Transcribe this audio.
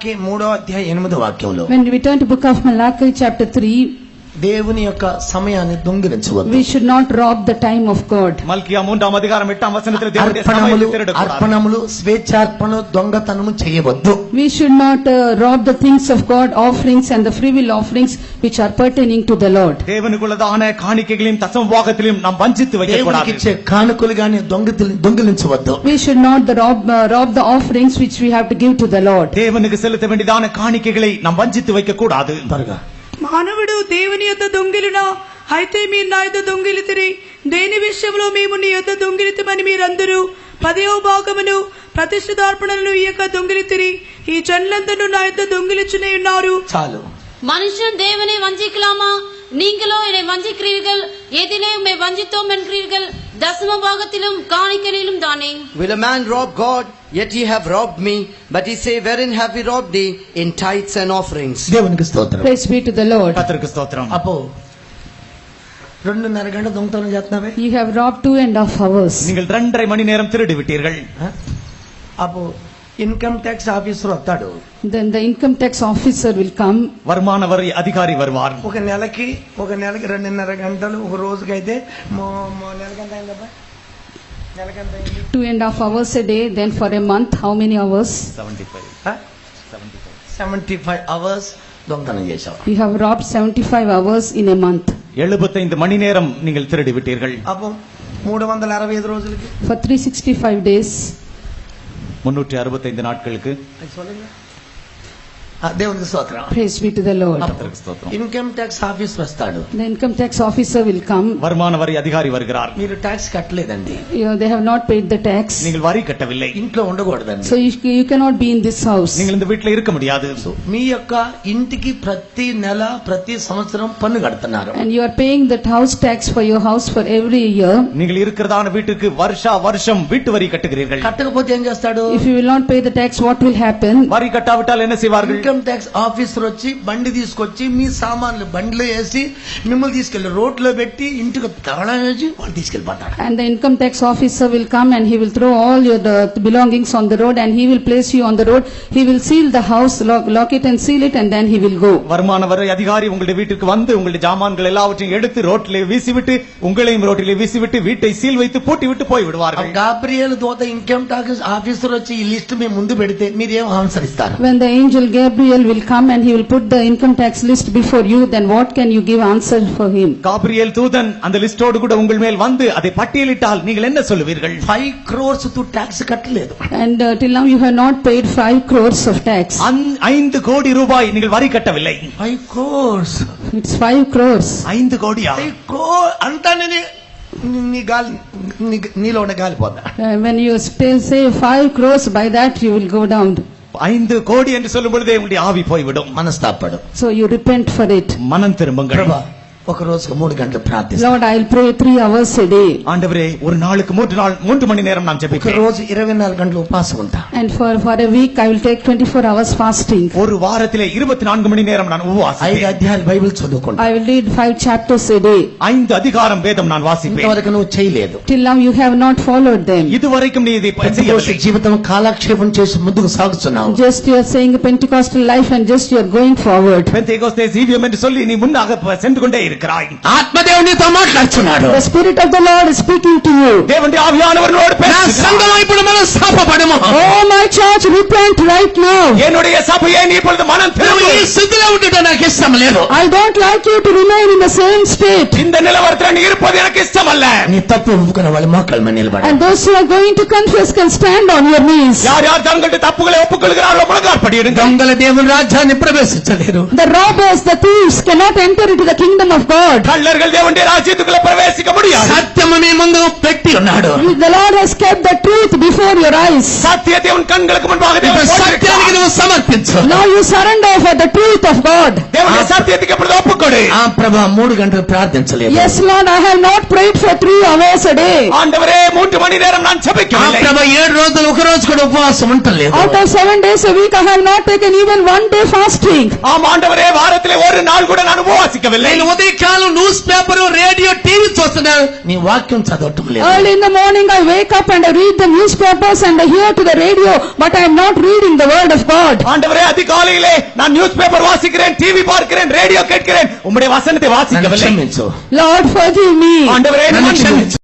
మలాకి 3:8 When we turn to book of Malachi chapter 3, దేవుని యొక్క సమయాన్ని దొంగిలించవద్దు. we should not rob the time of God. మల్కియా 3:8 దేవుని సమయాన్ని తిరగకూడదు. అర్పణములు స్వేచ్ఛార్పణ దొంగతనము చేయవద్దు. We should not rob the things of God, offerings and the free will offerings which are pertaining to the Lord. தேவனுக்குள்ளதான காணிக்கைகளையும் தசம பாகத்திலும் நாம் வஞ்சித்து வைக்க கூடாது. దేవునికి ఇచ్చే కానుకలు గాని దొంగిలించవద్దు. We should not rob the offerings which we have to give to the Lord. தேவனுக்கு செலுத்த வேண்டியதான காணிக்கைகளை நாம் வஞ்சித்து வைக்க கூடாது. మానవుడు దేవుని యొద్ద దొంగిలినా అయితే మీరు నా యొద్ద దొంగిలితిరి, దేని విషయంలో మేము నీ యొద్ద దొంగిలితమని మీరందరూ 10వ భాగమును ప్రతిష్ఠితార్పణలను ఇయ్యక దొంగిలితిరి. ఈ జనులందరూ నా యొద్ద దొంగిలిచునే ఉన్నారు. చాలు. மனுஷன் தேவனை வஞ்சிக்கலாமா? நீங்களோ என்னை வஞ்சிக்கிறீர்கள். எதிலே உம்மை வஞ்சித்தோம் என்கிறீர்கள்? தசம பாகத்திலும் காணிக்கையிலும் தானே. Will a man rob God? Yet ye have robbed me. But he say, wherein have we robbed thee? In tithes and offerings. దేవునికి స్తోత్రం. Praise be to the Lord. கர்த்தருக்கு ஸ்தோத்திரம். అపో 2.5 గంట దొంగతనం చేస్తున్నావే. You have robbed 2.5 hours. நீங்கள் 2.5 மணி நேரம் திருடி விட்டீர்கள். అపో ఇన్కమ్ ట్యాక్స్ ఆఫీసర్ వస్తాడు. Then the income tax officer will come. வருமான வரி அதிகாரி வருவார். ఒక నెలకి 2.5 గంటలు, ఒక రోజుకైతే నెలకంత అయిందబ్బా? నెలకంత అయింది 2.5 hours a day. Then for a month, how many hours? 75 hours దొంగతనం చేశావు. You have robbed 75 hours in a month. 75 மணி நேரம் நீங்கள் திருடி விட்டீர்கள். అపో 365 రోజులకి For 365 days. 365 நாட்களுக்கு. దేవునికి స్తోత్రం. Praise be to the Lord. கர்த்தருக்கு ஸ்தோத்திரம். ఇన్కమ్ ట్యాక్స్ ఆఫీసర్ వస్తాడు. The income tax officer will come. வருமான வரி அதிகாரி வருகிறார். మీరు tax కట్టలేదండి. They have not paid the tax. நீங்கள் வரி கட்டவில்லை. ఇంట్లో ఉండకూడదండి. So you cannot be in this house. நீங்கள் இந்த வீட்டில் இருக்க முடியாது. మీ యొక్క ఇంటికి ప్రతి నెల ప్రతి సంవత్సరం పన్ను కడుతున్నారు. And you are paying that house tax for your house for every year. நீங்கள் இருக்கிறதான வீட்டுக்கு வருஷம் வீட்டு வரி கட்டுகிறீர்கள். కట్టకపోతే ఏం చేస్తాడు? If you will not pay the tax, what will happen? வரி கட்டாவிட்டால் என்ன செய்வார்கள்? ఇన్కమ్ ట్యాక్స్ ఆఫీసర్ వచ్చి బండి తీసుకొచ్చి మీ సామాన్లు బండిలో వేసి మిమ్మల్ని తీసుకెళ్లి రోడ్లో పెట్టి ఇంటికి తాళం వేసి వాళ్ళు తీసుకెళ్లిపోతాడు. And the income tax officer will come and he will throw all your belongings on the road and he will place you on the road. He will seal the house, lock it and seal it, and then he will go. வருமான வரி அதிகாரி உங்களுடைய வீட்டுக்கு வந்து உங்களுடைய ஜாமான்கள் எல்லாவற்றையும் எடுத்து ரோட்டிலே வீசிவிட்டு உங்களையும் ரோட்டிலே வீசிவிட்டு வீட்டை சீல் வைத்து பூட்டி விட்டு போய் விடுவார்கள். గాబ్రియల్ దూత ఇన్కమ్ ట్యాక్స్ ఆఫీసర్ వచ్చి ఈ లిస్ట్ మీ ముందు పెడితే మీరు ఏం ఆన్సర్ ఇస్తారు? When the angel Gabriel will come and he will put the income tax list before you, then what can you give answer for him? Gabriel தூதன் அந்த லிஸ்டோடு கூட உங்கள் மேல் வந்து அதை பட்டியலிட்டால் நீங்கள் என்ன சொல்லுவீர்கள்? 5 crores తో ట్యాక్స్ కట్టలేదు. And till now you have not paid 5 crores of tax. 5 கோடி ரூபாய் நீங்கள் வரி கட்டவில்லை. 5 crores. It's 5 crores. 5 கோடியா? 5 crores అంతా నీలో ఉన్న గాలి పోతా. When you still say 5 crores, by that you will go down. 5 கோடி என்று சொல்லும் பொழுதே உங்களுடைய ஆவி போய்விடும். మనస్తాపడు. So you repent for it. மனம் திரும்புங்கள். ప్రభా ఒక రోజుకు 3 గంటలు ప్రార్థిస్తాను. Lord, I will pray 3 hours a day. ஆண்டவரே ஒரு நாளுக்கு 3 மணி நேரம் நான் ఒక ஜெபிக்கிறேன். రోజు 24 గంటలు ఉపవాసం ఉంటా. And for a week I will take 24 hours fasting. ஒரு வாரத்திலே 24 மணி நேரம் நான் 5 உபவாசிப்பேன். అధ్యాయాలు బైబిల్ చదువుకుంటా. I will read 5 chapters a day. 5 அதிகாரம் வேதம் நான் வாசிப்பேன். ఇంతవరకు నువ్వు చేయలేదు. Till now you have not followed them. இதுவரைக்கும் நீ இதை செய்யவில்லை. జీవితం కాలక్షేపం చేసి ముందుకు సాగుతున్నావు. Just you are saying a Pentecostal life and just you are going forward. Pentecost ஜீவியம் என்று சொல்லி நீ முன்னாக சென்று கொண்டே இருக்கிறாய். ఆత్మదేవునితో మాట్లాడుతున్నాడు. The Spirit of the Lord is speaking to you. தேவனுடைய ஆவியானவரோடு பேசுகிறார். సంఘం ఇప్పుడు మనం స్థాపపడము. Oh my church, repent right now. என்னுடைய சபையே நீ இப்பொழுது மனம் திரும்பு. ఈ స్థితిలో ఉండడం నాకు ఇష్టం లేదు. I don't like you to remain in the same state. இந்த நிலவரத்தில் நீ இருப்பது எனக்கு இஷ்டமல்ல. నీ తప్పు ఒప్పుకున్న వాళ్ళు మోకాళ్ళ మీద నిలబడాలి. And those who are going to confess can stand on your knees. யார் யார் தங்களுடைய தப்புகளை ஒப்புக்கொள்கிறார்களோ முழங்காற்படியிடுங்கள். దొంగల దేవుని రాజ్యాన్ని ప్రవేశించలేరు. The robbers, the thieves cannot enter into the kingdom of God. கள்ளர்கள் தேவனுடைய ராஜ்யத்துக்குள்ள பிரவேசிக்க முடியாது. సత్యము నీ ముందు పెట్టి ఉన్నాడు. The Lord has kept the truth before your eyes. சத்தியத்தை உன் கண்களுக்கு முன்பாக தேவன் సత్యానికి నువ్వు సమర్పించు. Now you surrender for the truth of God. தேவனுடைய சத்தியத்துக்கு இப்பொழுது ஒப்புக்கொடு. ఆ ప్రభా 3 గంటలు ప్రార్థించలేదు. Yes Lord, I have not prayed for 3 hours a day. ஆண்டவரே 3 மணி நேரம் நான் ఆ ஜெபிக்கவில்லை. ప్రభా 7 రోజులు ఒక రోజు కూడా ఉపవాసం ఉండలేదు. Out of 7 days a week I have not taken even 1 day fasting. ஆம் ஆண்டவரே வாரத்திலே ஒரு நாள் கூட நான் உபவாசிக்கவில்லை. నేను ఉదయం ఉదయకాలం న్యూస్ పేపర్ రేడియో టీవీ చూస్తున్నావు నీ వాక్యం చదవటం లేదు Early in the morning I wake up and I read the newspapers and I hear to the radio, but I am not reading the word of God. ஆண்டவரே அதிகாலையிலே நான் news paper வாசிக்கிறேன், TV பார்க்கிறேன், ரேடியோ கேட்கிறேன், உம்முடைய வசனத்தை வாசிக்கவில்லை. క్షమించు Lord, forgive me. ஆண்டவரே నన్ను நான் క్షమించు